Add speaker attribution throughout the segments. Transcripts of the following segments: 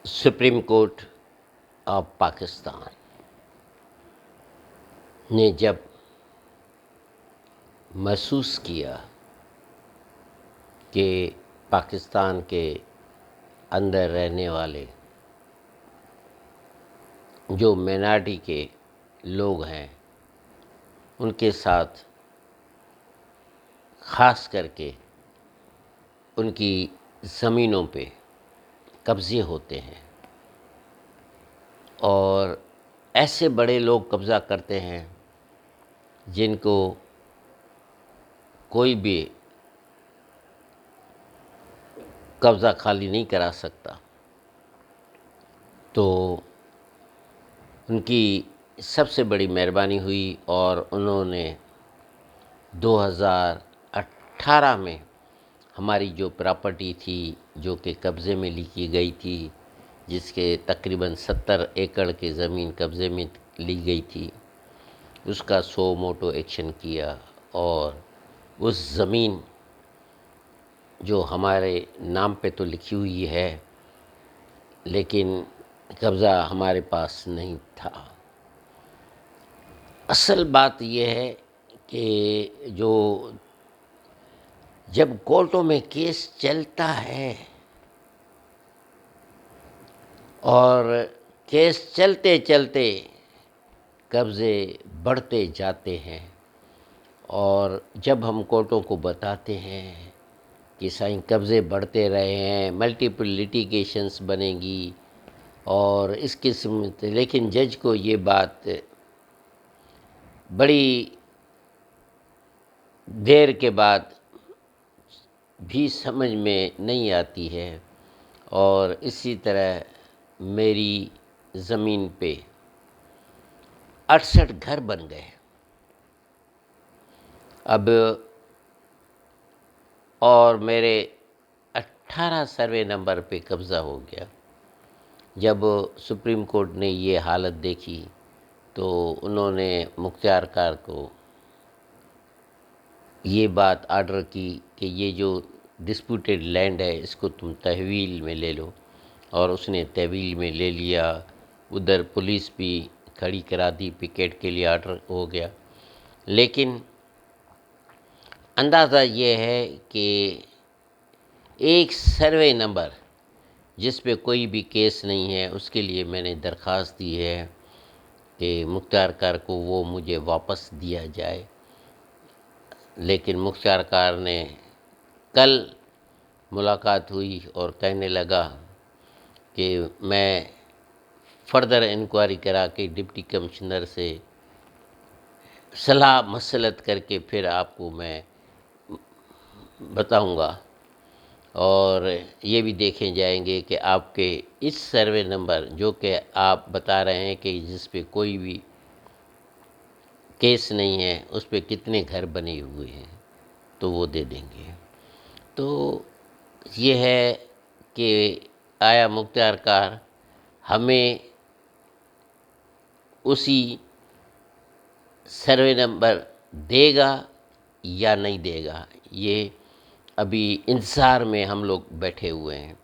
Speaker 1: Supreme court of Pakistan نے جب محسوس کیا کہ پاکستان کے اندر رہنے والے جو مائنارٹی کے لوگ ہیں ان کے ساتھ خاص کر کے ان کی زمینوں پہ قبضے ہوتے ہیں اور ایسے بڑے لوگ قبضہ کرتے ہیں جن کو کوئی بھی قبضہ خالی نہیں کرا سکتا، تو ان کی سب سے بڑی مہربانی ہوئی اور انہوں نے 2018 میں ہماری جو پراپرٹی تھی جو کہ قبضے میں لی گئی تھی، جس کے تقریباً 70 ایکڑ کی زمین قبضے میں لی گئی تھی، اس کا سو موٹو ایکشن کیا اور اس زمین جو ہمارے نام پہ تو لکھی ہوئی ہے لیکن قبضہ ہمارے پاس نہیں تھا۔ اصل بات یہ ہے کہ جب کورٹوں میں کیس چلتا ہے اور کیس چلتے چلتے قبضے بڑھتے جاتے ہیں اور جب ہم کورٹوں کو بتاتے ہیں کہ سائیں قبضے بڑھتے رہے ہیں، ملٹیپل لیٹیگیشنز بنے گی اور اس قسم، لیکن جج کو یہ بات بڑی دیر کے بعد بھی سمجھ میں نہیں آتی ہے اور اسی طرح میری زمین پہ 68 گھر بن گئے۔ اب اور میرے 18 سروے نمبر پہ قبضہ ہو گیا۔ جب سپریم کورٹ نے یہ حالت دیکھی تو انہوں نے مختار کار کو یہ بات آرڈر کی کہ یہ جو ڈسپیوٹیڈ لینڈ ہے اس کو تم تحویل میں لے لو، اور اس نے تحویل میں لے لیا۔ ادھر پولیس بھی کھڑی کرا دی، پکیٹ کے لیے آرڈر ہو گیا، لیکن اندازہ یہ ہے کہ ایک سروے نمبر جس پہ کوئی بھی کیس نہیں ہے اس کے لیے میں نے درخواست دی ہے کہ مختار کار کو وہ مجھے واپس دیا جائے، لیکن مختار کار نے کل ملاقات ہوئی اور کہنے لگا کہ میں فردر انکوائری کرا کے ڈپٹی کمشنر سے صلاح مصلحت کر کے پھر آپ کو میں بتاؤں گا، اور یہ بھی دیکھے جائیں گے کہ آپ کے اس سروے نمبر جو کہ آپ بتا رہے ہیں کہ جس پہ کوئی بھی کیس نہیں ہے اس پہ کتنے گھر بنے ہوئے ہیں تو وہ دے دیں گے۔ تو یہ ہے کہ آیا مختار کار ہمیں اسی سروے نمبر دے گا یا نہیں دے گا، یہ ابھی انتظار میں ہم لوگ بیٹھے ہوئے ہیں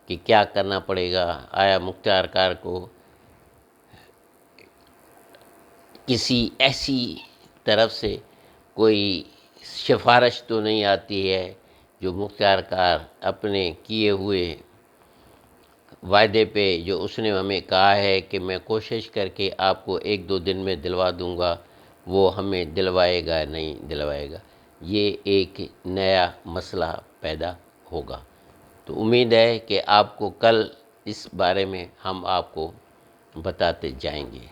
Speaker 1: کہ کیا کرنا پڑے گا۔ آیا مختار کار کو کسی ایسی طرف سے کوئی سفارش تو نہیں آتی ہے جو مختار کار اپنے کیے ہوئے وعدے پہ، جو اس نے ہمیں کہا ہے کہ میں کوشش کر کے آپ کو 1-2 دن میں دلوا دوں گا، وہ ہمیں دلوائے گا نہیں دلوائے گا، یہ ایک نیا مسئلہ پیدا ہوگا۔ تو امید ہے کہ آپ کو کل اس بارے میں ہم آپ کو بتاتے جائیں گے۔